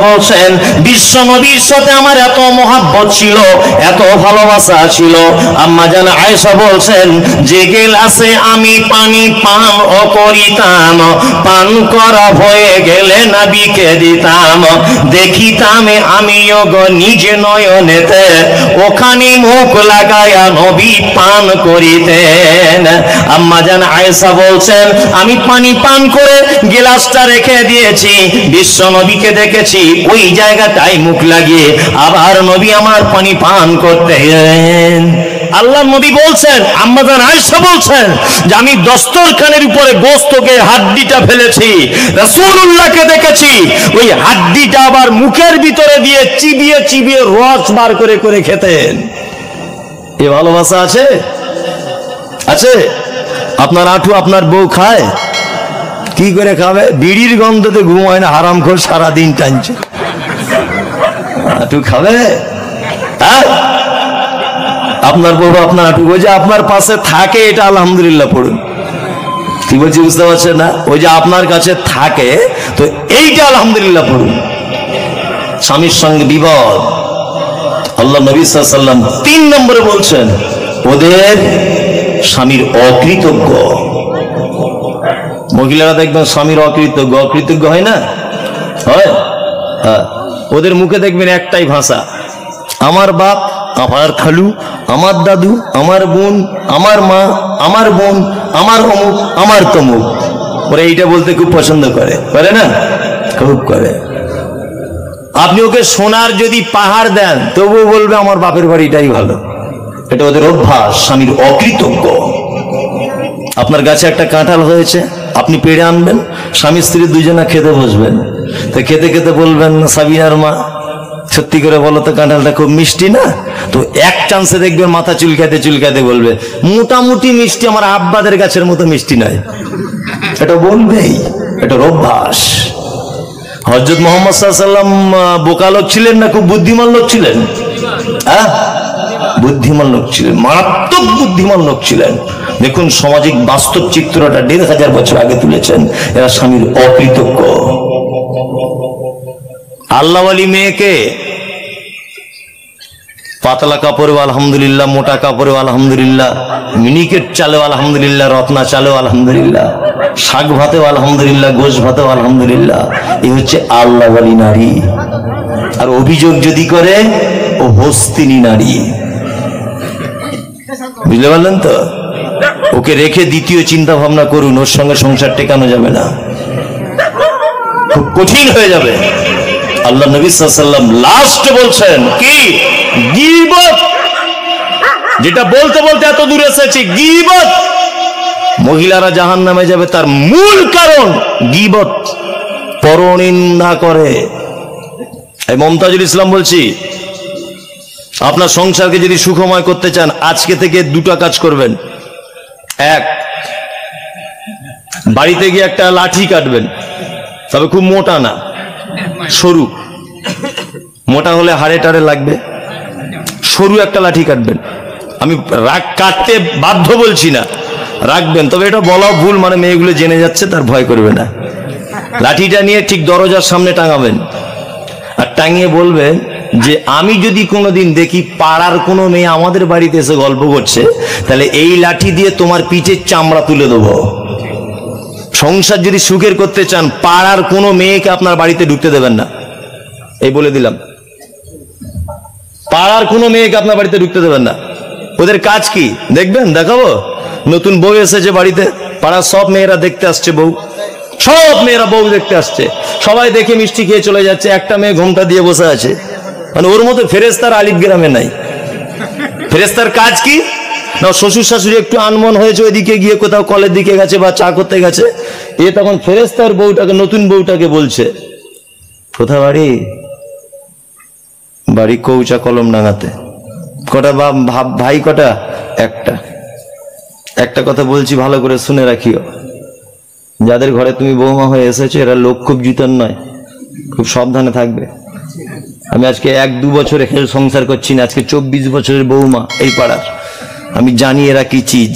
বলছেন বিশ্ব নবীর সাথে আমার এত মহব্বত ছিল, এত ভালোবাসা ছিল। আম্মা জান আয়েশা বলছেন যে গেলাসে আমি পানি পান করিতাম, পান করা হয়ে গেলে নবীকে দিতাম, দেখিতাম আমিও গো নিজে নয়নেতে ওখানে মুখ লাগায়া নবী পান করিতেন। আম্মা জান আয়েশা বলছেন আমি পানি পান করে গ্লাসটা রেখে দিয়েছি, বিশ্ব নবীকে দেখেছি ওই জায়গাটায় মুখ লাগিয়ে আবার নবী আমার পানি পান করতেন। আল্লাহর নবী বলছেন, আম্মা জান আয়েশা বলছেন যে আমি দস্তরখানের উপরে গোশতকে হাড্ডিটা ফেলেছি, রাসূলুল্লাহকে দেখেছি ওই হাড্ডিটা আবার মুখের ভিতরে দিয়ে চিবিয়ে চিবিয়ে রস বার করে করে খেতেন। এ ভালোবাসা আছে? আছে? আপনার আঁঠু আপনার বউ খায়? কি করে খাবে? বিড়ির গন্ধতে ঘুম হয় না, হারামখোর সারাদিন টানছে, আঁঠু খাবে? হ্যাঁ, আপনার বউ আপনার আঁটু, ওই যে আপনার পাশে থাকে এটা আলহামদুলিল্লাহ পড়ুন। কি বলছি বুঝতে পারছেন না? ওই যে আপনার কাছে থাকে তো এইটা আলহামদুলিল্লাহ পড়ুন। স্বামীর সঙ্গে বিবাদ, আল্লাহ নবী সাল্লাল্লাহু আলাইহি ওয়াসাল্লাম 3 নম্বরে বলছেন ওদের স্বামীর অকৃতজ্ঞ। মহিলারা দেখবেন স্বামীর অকৃতজ্ঞ, অকৃতজ্ঞ হয় না? হয়। হ্যাঁ, ওদের মুখে দেখবেন একটাই ভাষা, আমার বাপ, আমার খালু, আমার দাদু, আমার বোন, আমার মা, আমার বোন, আমার অমুক, আমার তমুক। ওরা এইটা বলতে খুব পছন্দ করে, করে না? খুব করে। আপনি ওকে সোনার যদি পাহাড় দেন তবুও বলবে আমার বাপের বাড়িটাই ভালো। এটা ওদের অভ্যাস, স্বামীর অকৃতজ্ঞ। আপনার গাছে একটা কাঁঠাল হয়েছে, আপনি পেড়ে আনবেন, স্বামী স্ত্রী দুজনা খেতে বসবেন, তো খেতে খেতে বলবেন সাবিনার মা সত্যি করে বলো তো কাঁঠালটা খুব মিষ্টি না? তো এক চান্সে দেখবেন মাথা চুলকাতে চুলকাতে বলবে মোটামুটি মিষ্টি, আমার আব্বাদের গাছের মতো মিষ্টি নয়। এটা বলবেই, এটা অভ্যাস। হযরত মুহাম্মদ সাল্লাল্লাহু আলাইহি ওয়াসাল্লাম বোকা লোক ছিলেন না খুব বুদ্ধিমান লোক ছিলেন? হ্যাঁ, বুদ্ধিমান লোক ছিলেন, মারাত্মক বুদ্ধিমান লোক ছিলেন। দেখুন সামাজিক বাস্তব চিত্রটা 1500 বছর আগে তুলেছেন। এরা স্বামীর অকৃতজ্ঞ। আল্লাহওয়ালি মেয়েকে পাতলা কাপড়েও আলহামদুলিল্লাহ, মোটা কাপড়েও আলহামদুলিল্লাহ, মিনিকেট চালেও আলহামদুলিল্লাহ, রত্না চালেও আলহামদুলিল্লাহ, শাক ভাতেও আলহামদুলিল্লাহ, গোশ ভাতেও আলহামদুলিল্লাহ। এই হচ্ছে আল্লাহওয়ালি নারী। আর অভিযোগ যদি করে ও হস্তিনী নারী। বুঝতে পারলেন তো? ওকে রেখে দ্বিতীয় চিন্তা ভাবনা করুন, ওর সঙ্গে সংসার টেকানো যাবে না, খুব কঠিন হয়ে যাবে। আল্লাহ নবী সাল্লাল্লাহু আলাইহি ওয়াসাল্লাম লাস্ট বলছেন কি? গীবত। যেটা বলতে বলতে এত দূর এসেছি, গীবত। মহিলারা জাহান্নামে যাবে তার মূল কারণ গীবত, পরনিন্দা করে। এই মমতাজুল ইসলাম বলছি, আপনার সংসারকে যদি সুখময় করতে চান আজকে থেকে 2টা কাজ করবেন। 1, বাড়িতে গিয়ে একটা লাঠি কাটবেন, তবে খুব মোটা না, সরু। মোটা হলে হাড়ে টাড়ে লাগবে, সরু একটা লাঠি কাটবেন। আমি রাগ কাটতে বাধ্য বলছি না, রাখবেন, তবে এটা বলাও ভুল, মানে মেয়েগুলো জেনে যাচ্ছে তার ভয় করবে না। লাঠিটা নিয়ে ঠিক দরজার সামনে টাঙাবেন, আর টাঙিয়ে বলবেন যে আমি যদি কোনোদিন দেখি পাড়ার কোনো মেয়ে আমাদের বাড়িতে এসে গল্প করছে, তাহলে এই লাঠি দিয়ে তোমার পিঠের চামড়া তুলে দেবো। সংসার যদি সুখের করতে চান পাড়ার কোনো মেয়েকে আপনার বাড়িতে ঢুকতে দেবেন না, এই বলে দিলাম। পাড়ার কোনো মেয়েকে আপনার বাড়িতে ঢুকতে দেবেন না। ওদের কাজ কি দেখবেন? দেখাবো, নতুন বউ এসেছে বাড়িতে, পাড়ার সব মেয়েরা দেখতে আসছে বউ, সব মেয়েরা বউ দেখতে আসছে, সবাই দেখে মিষ্টি খেয়ে চলে যাচ্ছে, একটা মেয়ে ঘোমটা দিয়ে বসে আছে। মানে ওর মতো ফেরেশতার আলিফ গ্রামে নাই। ফেরেশতার কাজ কি না, শ্বশুর শাশুড়ি একটু আনমন হয়েছে, ওইদিকে গিয়ে কোথাও কলের দিকে গেছে বা চা করতে গেছে, এ তখন ফেরেশতার বউটাকে, নতুন বউটাকে বলছে কোথা বাড়ি? বাড়ি কৌচা কলম ডাঙাতে। কটা ভাই? কটা? একটা কথা বলছি ভালো করে শুনে রাখিও, যাদের ঘরে তুমি বৌমা হয়ে এসেছো এরা লোক খুব জুতার নয়, খুব সাবধানে থাকবে। আমি আজকে 1-2 বছরে সংসার করছি না, আজকে 24 বছরের বৌমা এই পাড়ার। আমি জানি এরা কি চিজ,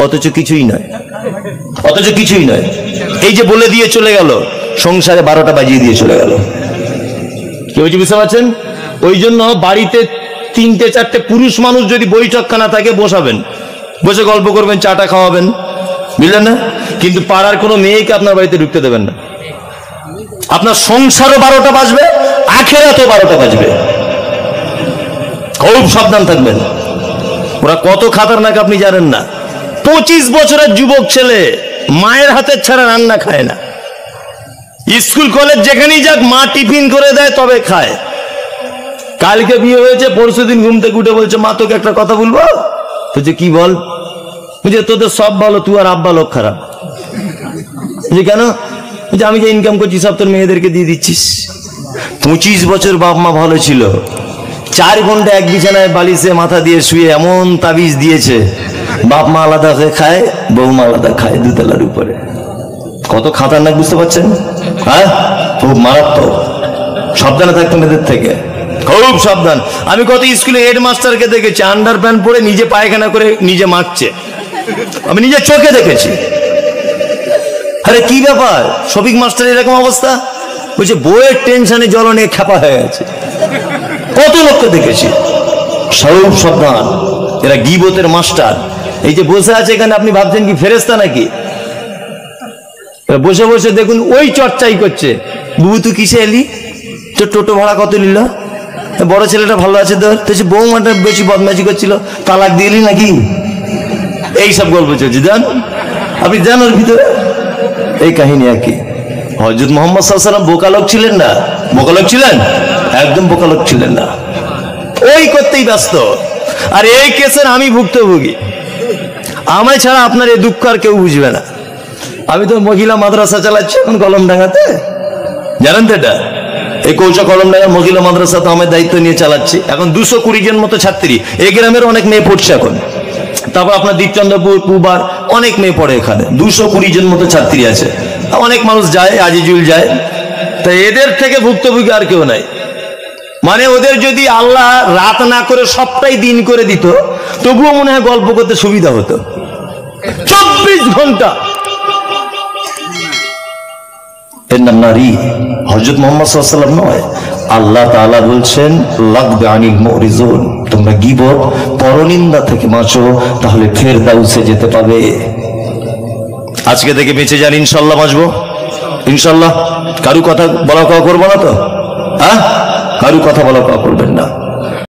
অথচ কিছুই নয়, অথচ কিছুই নয়। এই যে বলে দিয়ে চলে গেল, সংসারে 12টা বাজিয়ে দিয়ে চলে গেল। কি বলছি বুঝতে পারছেন? ওই জন্য বাড়িতে 3-4টে পুরুষ মানুষ যদি বৈঠকখানা থাকে বসাবেন, বসে গল্প করবেন, চাটা খাওয়াবেন, বুঝলেন না? কিন্তু পাড়ার কোনো মেয়েকে আপনার বাড়িতে ঢুকতে দেবেন না। আপনার সংসারও 12টা বাজবে, আখেরাতেও 12টা বাজবে। খুব সাবধান থাকবেন। ওরা কত খাতারনাক আপনি জানেন না। 25 বছরের যুবক ছেলে মায়ের হাতের ছাড়া রান্না খায় না। স্কুল কলেজ যেখানেই যাক মা টিফিন করে দেয় তবে খায়। কালকে বিয়ে হয়েছে, পরশুদিন ঘুম থেকে উঠে বলছে মা তোকে একটা কথা বলবো। বলছে কি বল? বুঝে তোদের সব ভালো, তুই আর আব্বা লোক খারাপ। বুঝে কেন? যে আমি যে ইনকাম করছি সব তোর মেয়েদেরকে দিয়ে দিচ্ছিস। 25 বছর বাপ মা ভালো ছিল, 4 ঘন্টা এক বিছানায় বালিশে মাথা দিয়ে শুয়ে এমন তাবিজ দিয়েছে, বাপ মা আলাদা হয়ে খায়, বৌমা আলাদা খায় দুতলার উপরে। কত খাতারনাক বুঝতে পারছেন? হ্যাঁ, খুব মারাত্মক। সাবধানে থাকতেন এদের থেকে, খুব সাবধান। আমি কত স্কুলে হেডমাস্টারকে দেখেছি আন্ডার প্যান্ট পরে নিজে পায়খানা করে নিজে মাখছে, আমি নিজে চোখে দেখেছি। আরে কি ব্যাপার শফিক মাস্টার এরকম অবস্থা? বলছে বইয়ের টেনশনে জ্বলনে খেপা হয়ে গেছে। কত লোককে দেখেছি। সব সাবধান, এরা গীবতের মাস্টার। এই যে বসে আছে এখানে, আপনি ভাবছেন কি ফেরেশতা নাকি? বসে বসে দেখুন ওই চর্চাই করছে। বুবু তুই কিসে এলি? তোর টোটো ভাড়া কত নিল? বড় ছেলেটা ভালো আছে তোর? তো বৌমাটা বেশি বদমাশি করছিল, তালাক দিলি নাকি? এইসব গল্প চলছে, জান আপনি জান ওর ভিতরে এই কাহিনী আর কি। হযরত মুহাম্মদ সাল্লাল্লাহু আলাইহি ওয়াসাল্লাম বোকালোক ছিলেন না? বোকালোক ছিলেন? একদম বোকালোক ছিলেন না। ওই করতেই ব্যস্ত। আর এই কেসের আমি ভুক্তভোগী, আমায় ছাড়া আপনার এই দুঃখ আর কেউ বুঝবে না। আমি তো মহিলা মাদ্রাসা চালাচ্ছি এখন কলমডাঙ্গাতে, জানেন তো এটা? এই কৌশা কলমডাঙ্গা মহিলা মাদ্রাসা তো আমার দায়িত্ব নিয়ে চালাচ্ছি। এখন 220 জন মতো ছাত্রী, এই গ্রামের অনেক মেয়ে পড়ছে এখন। তারপর আপনার দীপচন্দ্রপুর, পুবার অনেক মেয়ে পড়ে এখানে। 220 জন মতো ছাত্রী আছে, অনেক মানুষ যায়, আজিজুল যায়। তো এদের থেকে ভুক্তভোগী আর কেউ নাই। মানে ওদের যদি আল্লাহ রাত না করে সবটাই দিন করে দিত, তবুও মনে হয় গল্প করতে সুবিধা হতো। 24 ঘন্টা এর নাম নারী। হযরত মুহাম্মদ সাল্লাল্লাহু আলাইহি ওয়াসাল্লাম নয়, আল্লাহ তাআলা বলছেন লাগবে আনিল মুরিজুন, তোমরা গীবত পরনিন্দা থেকে বাঁচো, তাহলে ফেরদাউসে যেতে পাবে। আজকে থেকে বেঁচে যান, ইনশাআল্লাহ বাঁচবো ইনশাআল্লাহ। কারু কথা বলা কওয়া করবো না তো? হ্যাঁ, কারু কথা বলা কওয়া করবেন না।